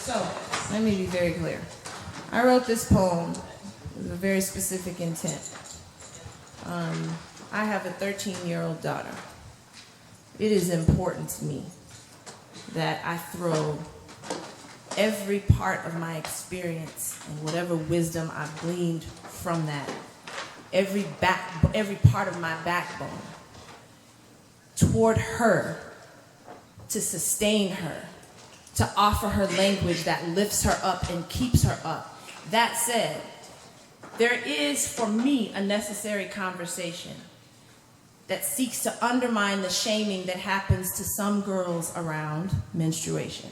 So, let me be very clear. I wrote this poem with a very specific intent. I have a 13-year-old daughter. It is important to me that I throw every part of my experience and whatever wisdom I've gleaned from that, every part of my backbone toward her, to sustain her, to offer her language that lifts her up and keeps her up. That said, there is, for me, a necessary conversation that seeks to undermine the shaming that happens to some girls around menstruation.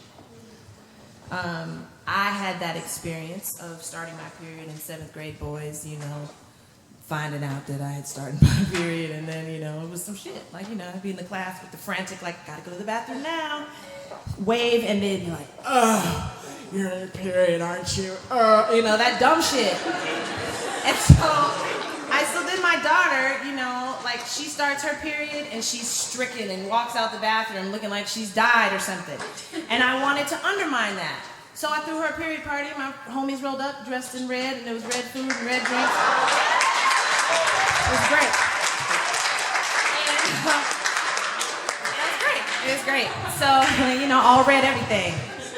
I had that experience of starting my period in 7th grade, boys, finding out that I had started my period, and then, it was some shit. Like, I'd be in the class with the frantic, like, gotta go to the bathroom now, wave, and then you're like, you're in your period, aren't you? That dumb shit. And so then my daughter, she starts her period and she's stricken and walks out the bathroom looking like she's died or something. And I wanted to undermine that. So I threw her a period party. My homies rolled up dressed in red, and there was red food and red drinks. It was great. It was great. So, all red everything.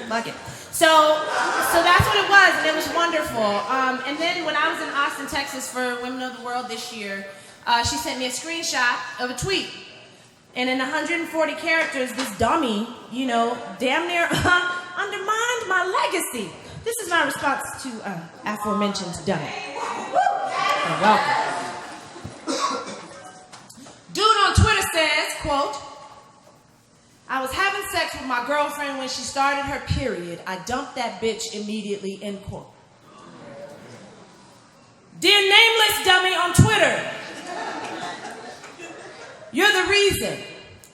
Fuck it. So that's what it was, and it was wonderful. And then when I was in Austin, Texas for Women of the World this year, she sent me a screenshot of a tweet. And in 140 characters, this dummy, damn near undermined my legacy. This is my response to aforementioned dummy. You're welcome. Dude on Twitter says, quote, I was having sex with my girlfriend when she started her period. I dumped that bitch immediately, end quote. Dear nameless dummy on Twitter, you're the reason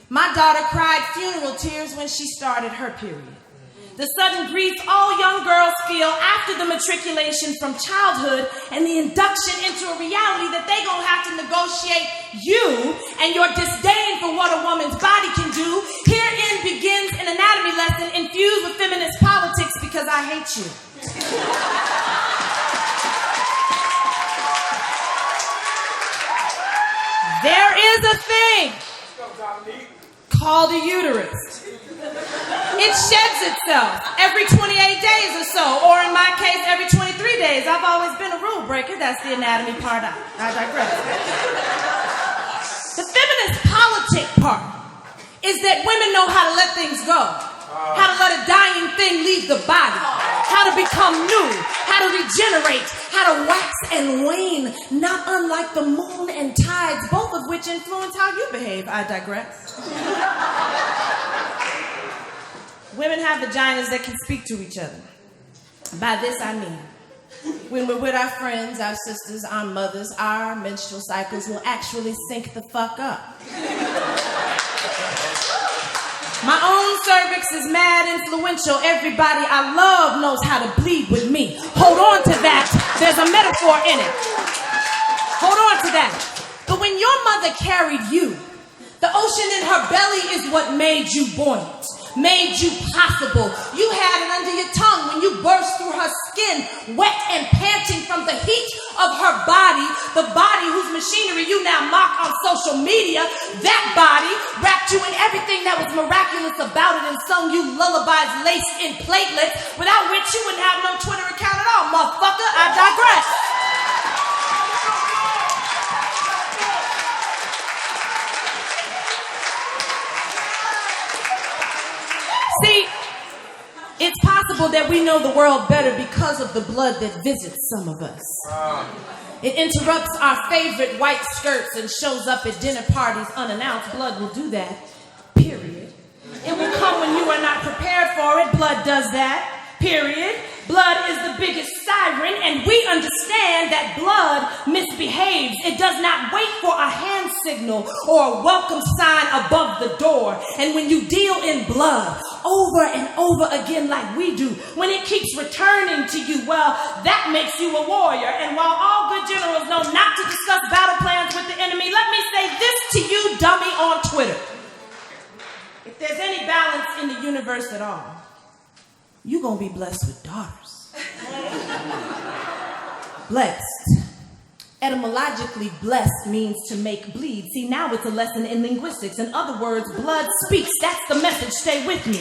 my daughter cried funeral tears when she started her period. The sudden grief all young girls feel after the matriculation from childhood and the induction into a reality that they gonna have to negotiate you and your disdain for what a woman's body can do. Herein begins an anatomy lesson infused with feminist politics because I hate you. There is a thing called a uterus. It sheds itself every 28 days or so, or in my case, every 23 days. I've always been a rule breaker. That's the anatomy part. I digress. The feminist politic part is that women know how to let things go, how to let a dying thing leave the body, how to become new, how to regenerate, how to wax and wane, not unlike the moon and tides, both of which influence how you behave. I digress. Women have vaginas that can speak to each other. By this I mean, when we're with our friends, our sisters, our mothers, our menstrual cycles will actually sync the fuck up. My own cervix is mad influential. Everybody I love knows how to bleed with me. Hold on to that. There's a metaphor in it. Hold on to that. But when your mother carried you, the ocean in her belly is what made you buoyant, made you possible. You had it under your tongue when you burst through her skin, wet and panting from the heat of her body, the body whose machinery you now mock on social media. That body wrapped you in everything that was miraculous about it and sung you lullabies laced in platelets, without which you wouldn't have no Twitter account at all, motherfucker. I digress. See, it's possible that we know the world better because of the blood that visits some of us. It interrupts our favorite white skirts and shows up at dinner parties unannounced. Blood will do that, period. It will come when you are not prepared for it. Blood does that, period. Blood is the biggest siren, and we understand that blood misbehaves. It does not wait for a hand signal or a welcome sign above the door. And when you deal in blood over and over again like we do, when it keeps returning to you, well, that makes you a warrior. And while all good generals know not to discuss battle plans with the enemy, let me say this to you, dummy on Twitter. If there's any balance in the universe at all, you're going to be blessed with daughters. Blessed. Etymologically, blessed means to make bleed. See, now it's a lesson in linguistics. In other words, blood speaks. That's the message. Stay with me.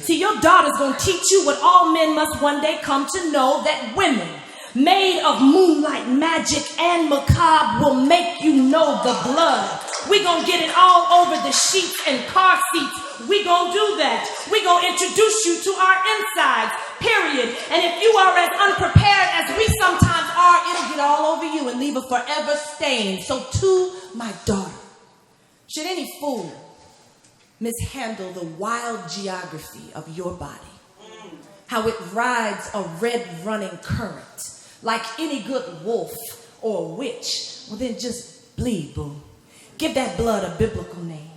See, your daughter's going to teach you what all men must one day come to know, that women made of moonlight, magic, and macabre will make you know the blood. We're going to get it all over the sheets and car seats. We're going to do that. We're going to introduce you to our insides, period. And if you are as unprepared as we sometimes are, it'll get all over you and leave a forever stain. So to my daughter, should any fool mishandle the wild geography of your body, how it rides a red running current, like any good wolf or witch, well then just bleed, boo. Give that blood a biblical name.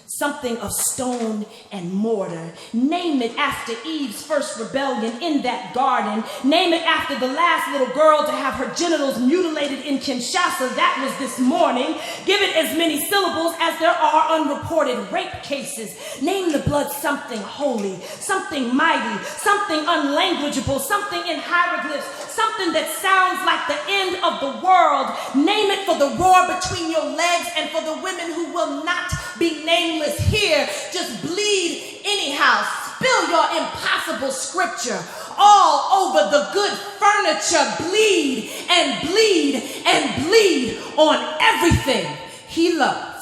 Something of stone and mortar. Name it after Eve's first rebellion in that garden. Name it after the last little girl to have her genitals mutilated in Kinshasa. That was this morning. Give it as many syllables as there are unreported rape cases. Name the blood something holy, something mighty, something unlanguageable, something in hieroglyphs, something that sounds like the end of the world. Name it for the roar between your legs and for the women who will not be nameless here. Just bleed anyhow. Spill your impossible scripture all over the good furniture. Bleed and bleed and bleed on everything he loves.